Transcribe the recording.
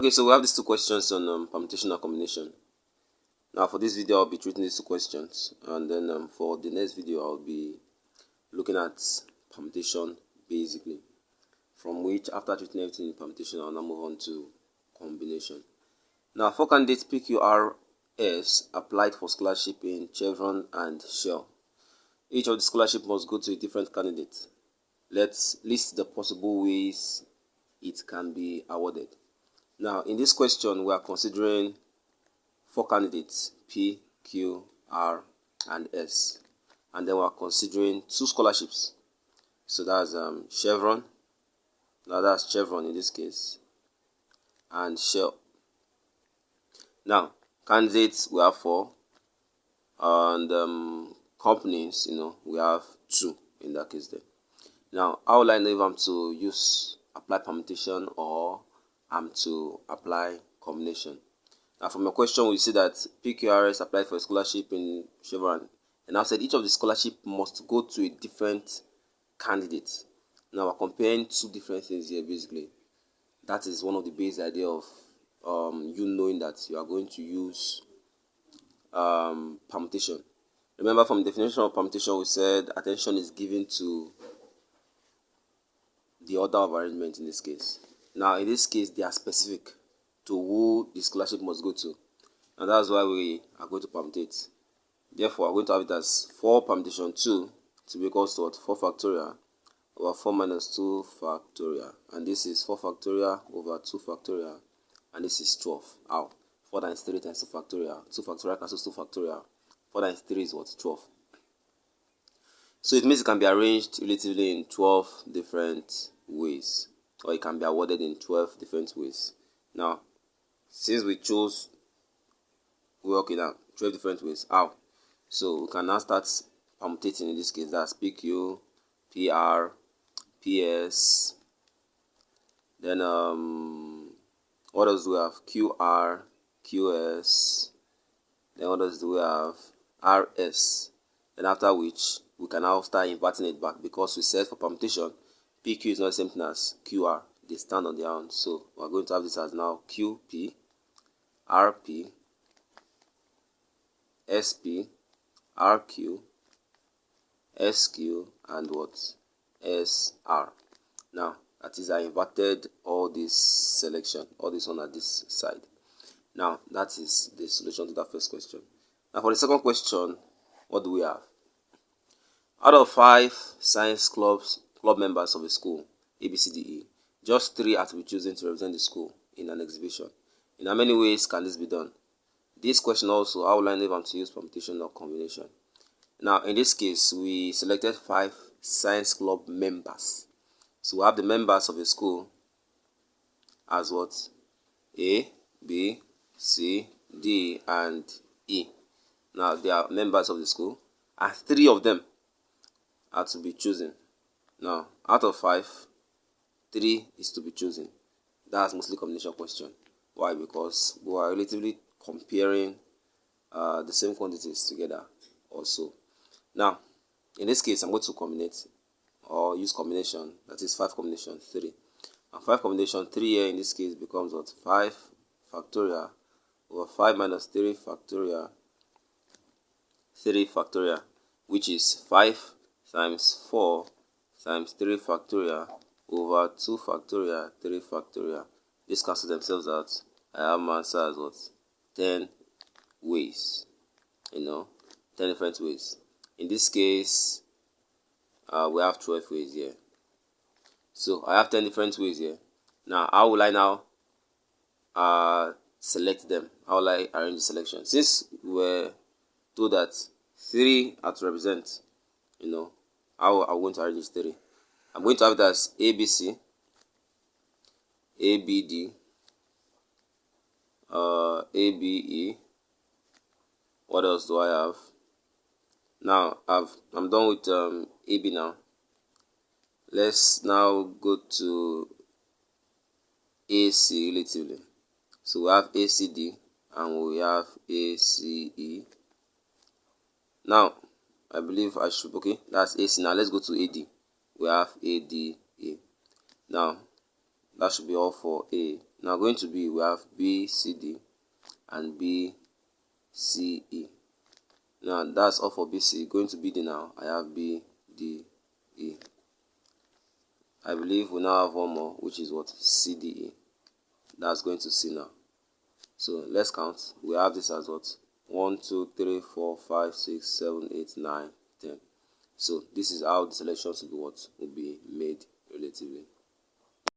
Okay, so we have these two questions on permutation and combination. Now for this video I'll be treating these two questions, and then for the next video I'll be looking at permutation basically, from which after treating everything in permutation I'll now move on to combination. Now 4 candidates PQRS applied for scholarship in Chevron and Shell. Each of the scholarship must go to a different candidate. Let's list the possible ways it can be awarded. Now, in this question, we are considering 4 candidates, P, Q, R, and S. And then we are considering 2 scholarships. So that's Chevron. Now, that's Chevron in this case. And Shell. Now, candidates, we have 4. And companies, we have 2 in that case there. Now, how will I know if I'm to apply permutation or I'm to apply combination? Now, from your question, we see that PQRS applied for a scholarship in Chevron, and I said each of the scholarship must go to a different candidate. Now, we're comparing 2 different things here, basically. That is one of the base idea of you knowing that you are going to use permutation. Remember, from the definition of permutation, we said attention is given to the order of arrangement in this case. Now, in this case, they are specific to who the scholarship must go to, and that's why we are going to permutate. Therefore, we're going to have it as 4 permutation 2 to be equals to 4 factorial over 4 minus 2 factorial, and this is 4 factorial over 2 factorial, and this is 12. How? 4 times 3 times 2 factorial. 2 factorial cancels 2 factorial. 4 times 3 is what? 12. So it means it can be arranged relatively in 12 different ways, or it can be awarded in 12 different ways. Now, since we chose, we're working now 12 different ways. How? So we can now start permutating in this case. That's PQ, PR, PS. Then what else do we have? QR, QS. Then what else do we have? RS. And after which we can now start inverting it back, because we said for permutation PQ is not the same thing as QR. They stand on their own. So we're going to have this as now QP, RP, SP, RQ, SQ, and what? SR. Now, that is I inverted all this selection, all this one at this side. Now, that is the solution to that first question. Now, for the second question, what do we have? Out of 5 science club members of a school, ABCDE, just 3 are to be chosen to represent the school in an exhibition. In how many ways can this be done? This question also, how will I know if I'm to use permutation or combination? Now, in this case, we selected 5 science club members. So we have the members of a school as what? A, B, C, D, and E. Now, they are members of the school, and 3 of them are to be chosen. Now, out of 5, 3 is to be chosen. That's mostly combination question. Why? Because we are relatively comparing the same quantities together also. Now, in this case, I'm going to combine or use combination. That is 5 combination 3. And 5 combination 3 here in this case becomes what? 5 factorial over 5 minus 3 factorial, 3 factorial, which is 5 times 4 times 3 factorial over 2 factorial, 3 factorial. This cancels themselves out. I have my answer as what? 10 ways. 10 different ways. In this case, we have 12 ways here. So I have 10 different ways here. Now, how will I now select them? How will I arrange the selection? Since we were told that 3 are to represent, how I'm going to arrange this 3. I'm going to have it as ABC, ABD, ABE. What else do I have? Now I'm done with AB now. Let's now go to AC relatively. So we have ACD and we have ACE. Now I believe I should, okay, that's AC. Now let's go to AD. We have ADA. Now that should be all for A. Now going to B, we have B, C, D, and B, C, E. Now that's all for BC. Going to BD now, I have B, D, E. I believe we now have one more, which is what? C, D, E. That's going to C now. So let's count. We have this as what? 1, 2, 3, 4, 5, 6, 7, 8, 9, 10. So this is how the selections will be what? Will be made relatively.